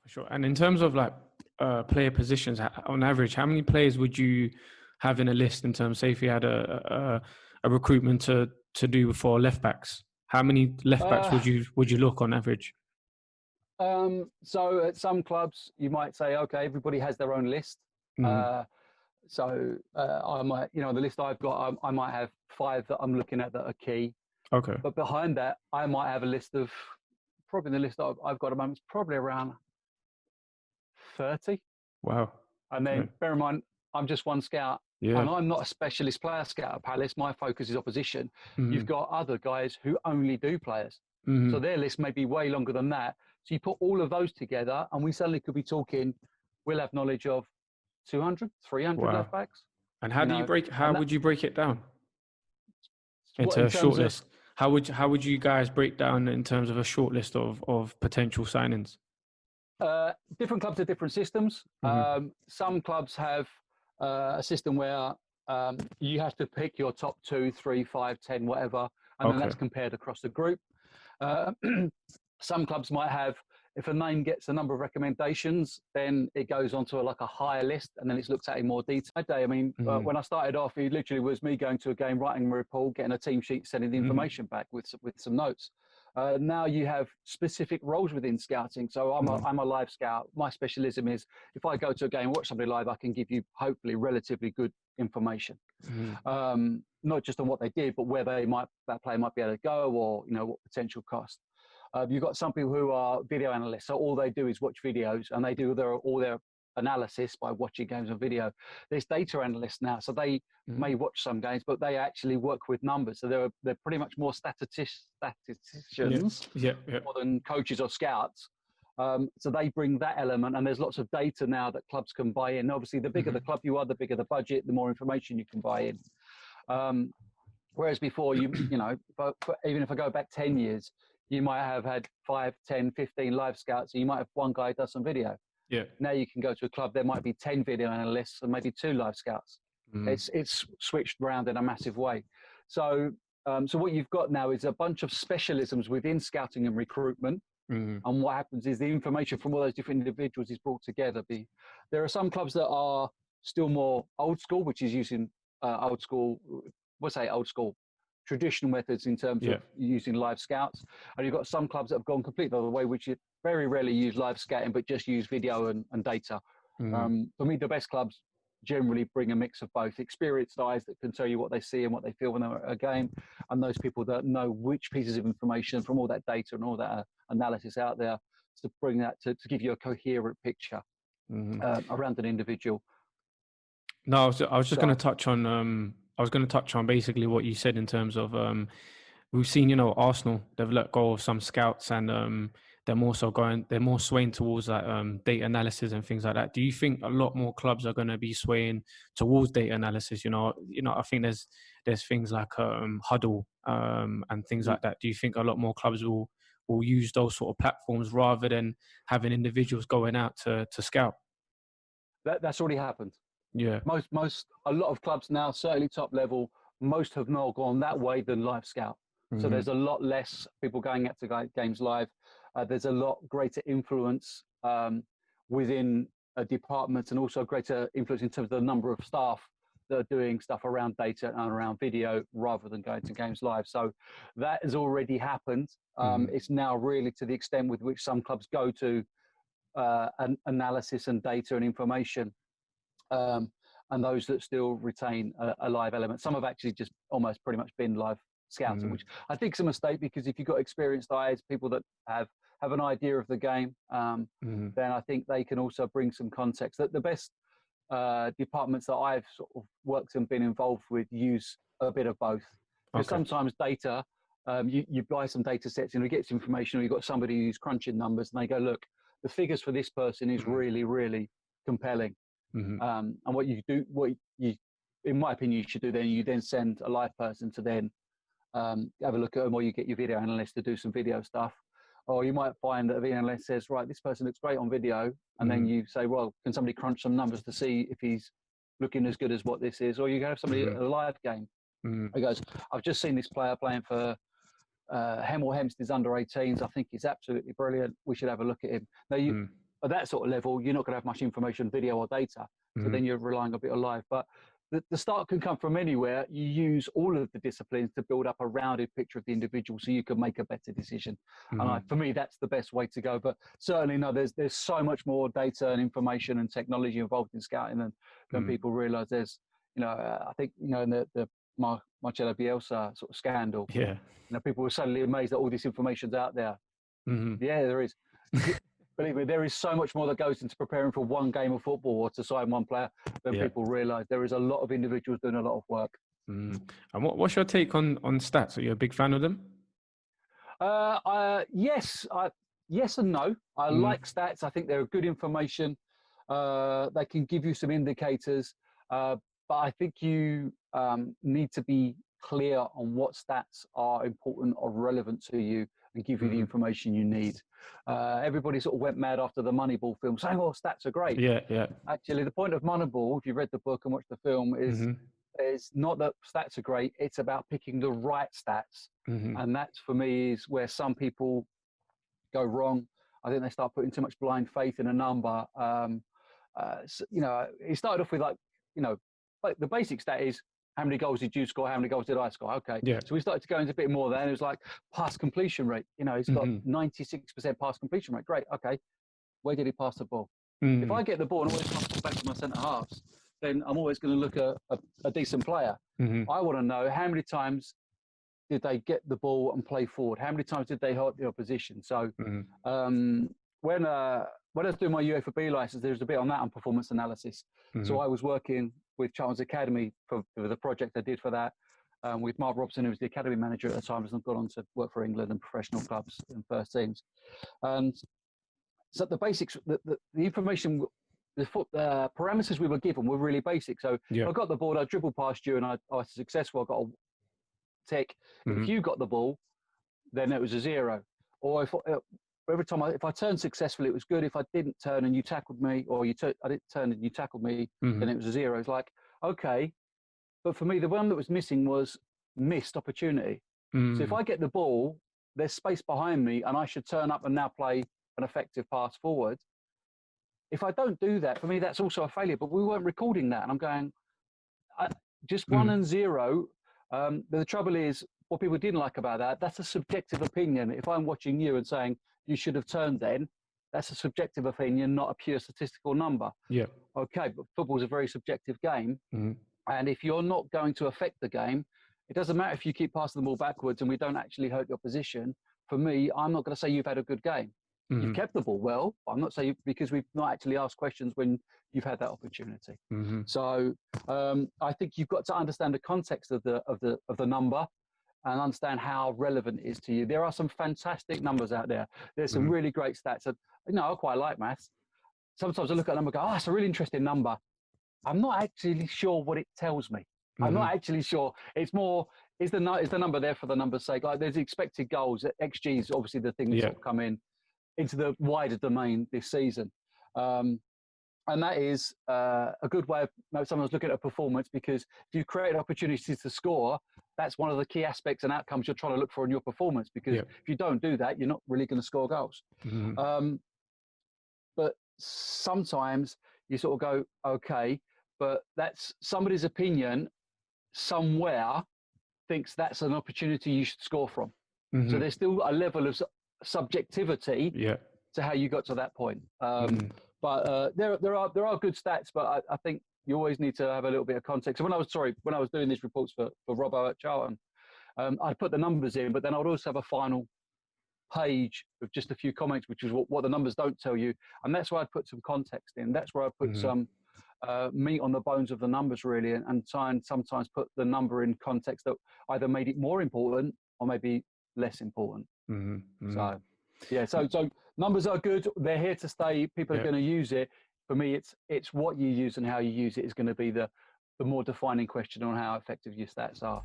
For sure. And in terms of like player positions, on average, how many players would you have in a list in terms, say, if you had a recruitment to do for left backs? How many left backs would you look on average? So at some clubs, you might say, okay, everybody has their own list. I might, the list I've got, I might have 5 that I'm looking at that are key. Okay. But behind that, I might have a list of, probably the list I've got at the moment is probably around 30. Wow. And then bear in mind, I'm just one scout. Yeah. And I'm not a specialist player scout at Palace. My focus is opposition. You've got other guys who only do players. So their list may be way longer than that. So you put all of those together and we suddenly could be talking, we'll have knowledge of 200, 300 left backs. And how would you break it down into a short list? How would you guys break down in terms of a short list of potential signings? Different clubs have different systems. Some clubs have a system where you have to pick your top 2, 3, 5, 10, whatever, and then that's compared across the group. Some clubs might have, if a name gets a number of recommendations, then it goes onto a higher list, and then it's looked at in more detail. I mean, when I started off, it literally was me going to a game, writing a report, getting a team sheet, sending the information back with some notes. Now you have specific roles within scouting. So I'm a live scout. My specialism is if I go to a game and watch somebody live, I can give you hopefully relatively good information. Not just on what they did, but where that player might be able to go, or what potential cost. You've got some people who are video analysts, so all they do is watch videos, and they do all their analysis by watching games on video. There's data analysts now, so they may watch some games, but they actually work with numbers. So they're pretty much more statisticians more than coaches or scouts. So they bring that element, and there's lots of data now that clubs can buy in. Obviously, the bigger the club you are, the bigger the budget, the more information you can buy in. Whereas before, even if I go back 10 years, you might have had 5, 10, 15 live scouts. So you might have one guy who does some video. Yeah. Now you can go to a club, there might be 10 video analysts and maybe 2 live scouts. It's switched around in a massive way. So what you've got now is a bunch of specialisms within scouting and recruitment. And what happens is the information from all those different individuals is brought together. There are some clubs that are still more old school, which is using traditional methods in terms of using live scouts. And you've got some clubs that have gone completely the other way, which very rarely use live scouting, but just use video and data. For me, the best clubs generally bring a mix of both. Experienced eyes that can tell you what they see and what they feel when they're at a game, and those people that know which pieces of information from all that data and all that analysis out there to bring that to give you a coherent picture around an individual. No, I was just going to touch on. I was going to touch on basically what you said in terms of we've seen, Arsenal, they've let go of some scouts, and they're more swaying towards that data analysis and things like that. Do you think a lot more clubs are going to be swaying towards data analysis? I think there's things like Huddle and things like that. Do you think a lot more clubs will use those sort of platforms rather than having individuals going out to scout? That's already happened. Yeah. A lot of clubs now, certainly top level, most have now gone that way than live scout. So there's a lot less people going out to games live. There's a lot greater influence within departments, and also greater influence in terms of the number of staff that are doing stuff around data and around video rather than going to games live. So that has already happened. It's now really to the extent with which some clubs go to an analysis and data and information. And those that still retain a live element. Some have actually just almost pretty much been live scouting, which I think is a mistake, because if you've got experienced eyes, people that have an idea of the game, then I think they can also bring some context. The best departments that I've sort of worked and been involved with use a bit of both. Because sometimes data, you buy some data sets and you get some information, or you've got somebody who's crunching numbers and they go, look, the figures for this person is really, really compelling. And what you, in my opinion, you should do then, you then send a live person to then have a look at them, or you get your video analyst to do some video stuff. Or you might find that a video analyst says, right, this person looks great on video. And then you say, well, can somebody crunch some numbers to see if he's looking as good as what this is? Or you can have somebody at a live game who goes, I've just seen this player playing for Hemel Hempstead's under 18s. I think he's absolutely brilliant. We should have a look at him. Now, at that sort of level, you're not going to have much information, video or data. So then you're relying a bit on live. But the start can come from anywhere. You use all of the disciplines to build up a rounded picture of the individual so you can make a better decision. And for me, that's the best way to go. But certainly, no, there's so much more data and information and technology involved in scouting than people realize. There's, I think, in the Marcelo Bielsa sort of scandal, people were suddenly amazed that all this information's out there. Yeah, there is. Believe me, there is so much more that goes into preparing for one game of football or to sign one player than people realise. There is a lot of individuals doing a lot of work. And what's your take on stats? Are you a big fan of them? Yes and no. I like stats. I think they're good information. They can give you some indicators, but I think you need to be clear on what stats are important or relevant to you and give you the information you need. Everybody sort of went mad after the Moneyball film saying, oh, stats are great. Yeah. Actually, the point of Moneyball, if you read the book and watched the film, is not that stats are great. It's about picking the right stats. And that, for me, is where some people go wrong. I think they start putting too much blind faith in a number. It started off with like the basic stat is, how many goals did you score? How many goals did I score? Okay. Yeah. So we started to go into a bit more then. It was like pass completion rate. He's got 96% pass completion rate. Great. Okay. Where did he pass the ball? If I get the ball and always pass it back to my centre halves, then I'm always going to look at a decent player. I want to know how many times did they get the ball and play forward? How many times did they hurt the opposition? So when I was doing my UEFA B license, there was a bit on that on performance analysis. So I was working with Charlton's Academy for the project I did for that, with Mark Robson, who was the academy manager at the time, and gone on to work for England and professional clubs and first teams. And so the basics, the information, the parameters we were given were really basic. So if I got the ball, I dribbled past you and I was successful, I got a tick. If you got the ball, then it was a 0. Or every time if I turned successfully, it was good. If I didn't turn and you tackled me, or I didn't turn and you tackled me, then it was a 0. It's like, okay. But for me, the one that was missing was missed opportunity. So if I get the ball, there's space behind me and I should turn up and now play an effective pass forward. If I don't do that, for me, that's also a failure. But we weren't recording that. And I'm going, just 1 and 0. But the trouble is, what people didn't like about that, that's a subjective opinion. If I'm watching you and saying, you should have turned then, that's a subjective opinion, not a pure statistical number. Yeah. Okay, but football is a very subjective game. And if you're not going to affect the game, it doesn't matter if you keep passing the ball backwards and we don't actually hurt your position. For me, I'm not going to say you've had a good game. You've kept the ball well. I'm not saying because we've not actually asked questions when you've had that opportunity. So I think you've got to understand the context of the number and understand how relevant it is to you. There are some fantastic numbers out there. There's some really great stats. I quite like maths. Sometimes I look at a number and go, oh, it's a really interesting number. I'm not actually sure what it tells me. I'm not actually sure. It's more, is the number there for the number's sake? Like there's expected goals. XG is obviously the thing that's come into the wider domain this season. And that is a good way of someone's looking at a performance, because if you create opportunities to score, that's one of the key aspects and outcomes you're trying to look for in your performance, because if you don't do that, you're not really going to score goals. But sometimes you sort of go, okay, but that's somebody's opinion somewhere thinks that's an opportunity you should score from. So there's still a level of subjectivity to how you got to that point. But there are good stats, but I think you always need to have a little bit of context. So when I was doing these reports for Robbo at Charlton, I'd put the numbers in, but then I would also have a final page with just a few comments, which is what the numbers don't tell you. And that's where I'd put some context in. That's where I put some meat on the bones of the numbers, really, and try and sometimes put the number in context that either made it more important or maybe less important. So, yeah, so numbers are good. They're here to stay. People are going to use it. For me, it's what you use and how you use it is going to be the more defining question on how effective your stats are.